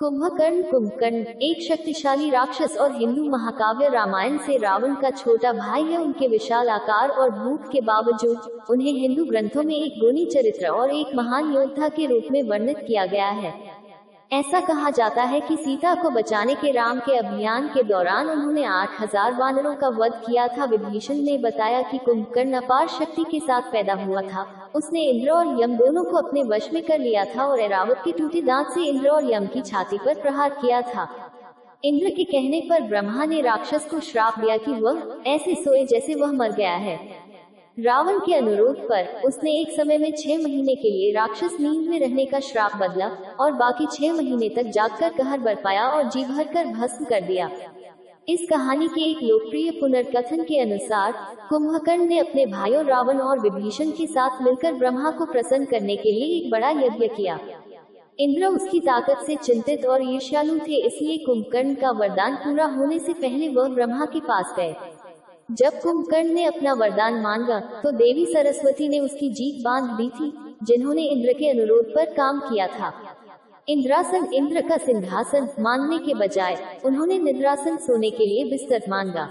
कुंभकर्ण एक शक्तिशाली राक्षस और हिंदू महाकाव्य रामायण से रावण का छोटा भाई है। उनके विशाल आकार और भूख के बावजूद उन्हें हिंदू ग्रंथों में एक गुणी चरित्र और एक महान योद्धा के रूप में वर्णित किया गया है। ऐसा कहा जाता है कि सीता को बचाने के राम के अभियान के दौरान उन्होंने 8000 वानरों का वध किया था। विभीषण ने बताया कि कुंभकर्ण अपार शक्ति के साथ पैदा हुआ था। उसने इंद्र और यम दोनों को अपने वश में कर लिया था और ऐरावत के टूटे दांत से इंद्र और यम की छाती पर प्रहार किया था। इंद्र के कहने पर ब्रह्मा ने राक्षस को श्राप दिया कि वह ऐसे सोए जैसे वह मर गया है। रावण के अनुरोध पर उसने एक समय में 6 महीने के लिए राक्षस नींद में रहने का श्राप बदला और बाकी 6 महीने तक जागकर कहर बरपाया और जी भर कर भस्म कर दिया। इस कहानी के एक लोकप्रिय पुनर्कथन के अनुसार कुंभकर्ण ने अपने भाइयों रावण और विभीषण के साथ मिलकर ब्रह्मा को प्रसन्न करने के लिए एक बड़ा यज्ञ किया। इंद्र उसकी ताकत से चिंतित और ईर्ष्यालु थे, इसलिए कुंभकर्ण का वरदान पूरा होने से पहले वह ब्रह्मा के पास गए। जब कुंभकर्ण ने अपना वरदान मांगा तो देवी सरस्वती ने उसकी जीभ बांध दी थी, जिन्होंने इंद्र के अनुरोध पर काम किया था। इंद्रासन इंद्र का सिंहासन मानने के बजाय उन्होंने निद्रासन सोने के लिए बिस्तर मांगा।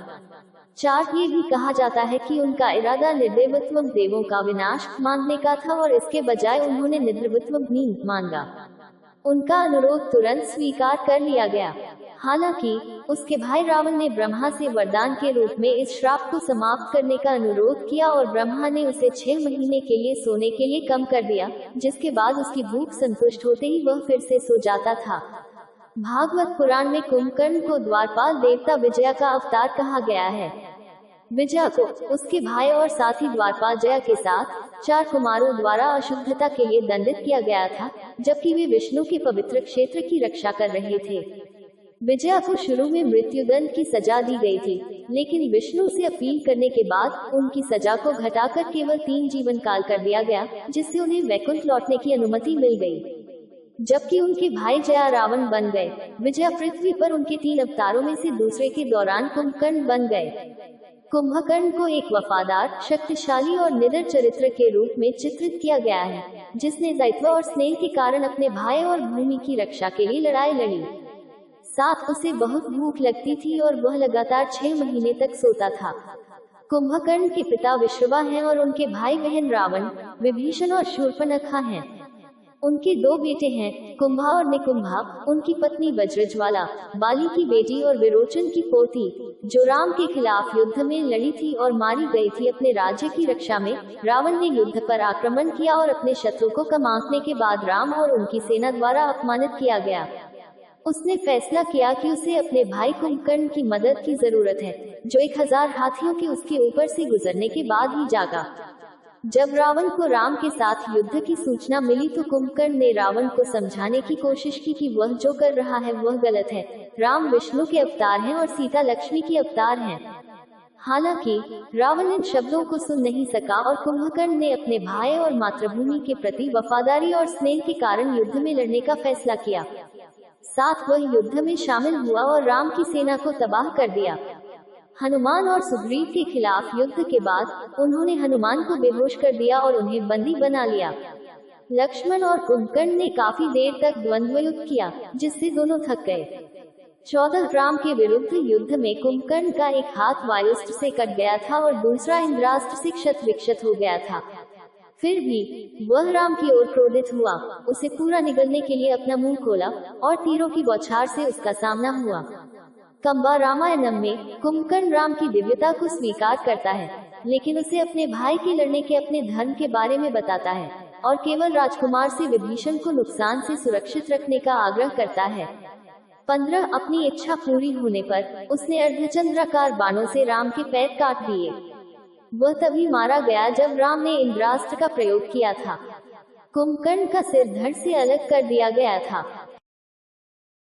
4 ये भी कहा जाता है कि उनका इरादा निर्देवत्वम देवों का विनाश मानने का था और इसके बजाय उन्होंने निद्रवत्वम नींद मांगा। उनका अनुरोध तुरंत स्वीकार कर लिया गया। हालांकि उसके भाई रावण ने ब्रह्मा से वरदान के रूप में इस श्राप को समाप्त करने का अनुरोध किया और ब्रह्मा ने उसे 6 महीने के लिए सोने के लिए कम कर दिया, जिसके बाद उसकी भूख संतुष्ट होते ही वह फिर से सो जाता था। भागवत पुराण में कुंभकर्ण को द्वारपाल देवता विजया का अवतार कहा गया है। विजया को उसके भाई और साथी द्वारपाल जया के साथ 4 कुमारों द्वारा अशुद्धता के लिए दंडित किया गया था, जबकि वे विष्णु के पवित्र क्षेत्र की रक्षा कर रहे थे। विजया को शुरू में मृत्युदंड की सजा दी गई थी, लेकिन विष्णु से अपील करने के बाद उनकी सजा को घटाकर केवल 3 जीवन काल कर दिया गया, जिससे उन्हें वैकुंठ लौटने की अनुमति मिल गई। जबकि उनके भाई जया रावण बन गए, विजया पृथ्वी पर उनके 3 अवतारों में से दूसरे के दौरान कुंभकर्ण बन गए। कुंभकर्ण को एक वफादार, शक्तिशाली और निडर चरित्र के रूप में चित्रित किया गया है, जिसने दायित्व और स्नेह के कारण अपने भाई और भूमि की रक्षा के लिए लड़ाई लड़ी। साथ उसे बहुत भूख लगती थी और वह लगातार 6 महीने तक सोता था। कुंभकर्ण के पिता विश्रवा हैं और उनके भाई बहन रावण, विभीषण और शूर्पणखा हैं। उनके 2 बेटे हैं, कुंभा और निकुंभा, उनकी पत्नी वज्रज्वाला, बाली की बेटी और विरोचन की पोती, जो राम के खिलाफ युद्ध में लड़ी थी और मारी गई थी। अपने राज्य की रक्षा में रावण ने युद्ध पर आक्रमण किया और अपने शत्रु को कम आंकने के बाद राम और उनकी सेना द्वारा अपमानित किया गया। उसने फैसला किया कि उसे अपने भाई कुंभकर्ण की मदद की जरूरत है, जो 1000 हाथियों के उसके ऊपर से गुजरने के बाद ही जागा। जब रावण को राम के साथ युद्ध की सूचना मिली तो कुंभकर्ण ने रावण को समझाने की कोशिश की कि वह जो कर रहा है वह गलत है। राम विष्णु के अवतार हैं और सीता लक्ष्मी की अवतार हैं। हालांकि रावण इन शब्दों को सुन नहीं सका और कुंभकर्ण ने अपने भाई और मातृभूमि के प्रति वफादारी और स्नेह के कारण युद्ध में लड़ने का फैसला किया। साथ वह युद्ध में शामिल हुआ और राम की सेना को तबाह कर दिया। हनुमान और सुग्रीव के खिलाफ युद्ध के बाद उन्होंने हनुमान को बेहोश कर दिया और उन्हें बंदी बना लिया। लक्ष्मण और कुंभकर्ण ने काफी देर तक द्वंद्व युद्ध किया, जिससे दोनों थक गए। 14 राम के विरुद्ध युद्ध में कुंभकर्ण का एक हाथ वायुस्त्र से कट गया था और दूसरा इंद्रास्त्र से क्षत विक्षत हो गया था। फिर भी वह राम की ओर क्रोधित हुआ, उसे पूरा निगलने के लिए अपना मुंह खोला और तीरों की बौछार से उसका सामना हुआ। कंबा रामायणम में कुंभकर्ण राम की दिव्यता को स्वीकार करता है, लेकिन उसे अपने भाई के लड़ने के अपने धर्म के बारे में बताता है और केवल राजकुमार से विभीषण को नुकसान से सुरक्षित रखने का आग्रह करता है। 15 अपनी इच्छा पूरी होने पर उसने अर्धचंद्राकार बाणों से राम के पैर काट दिए। वह तभी मारा गया जब राम ने इंद्रास्त्र का प्रयोग किया था। कुंभकर्ण का सिर धड़ से अलग कर दिया गया था।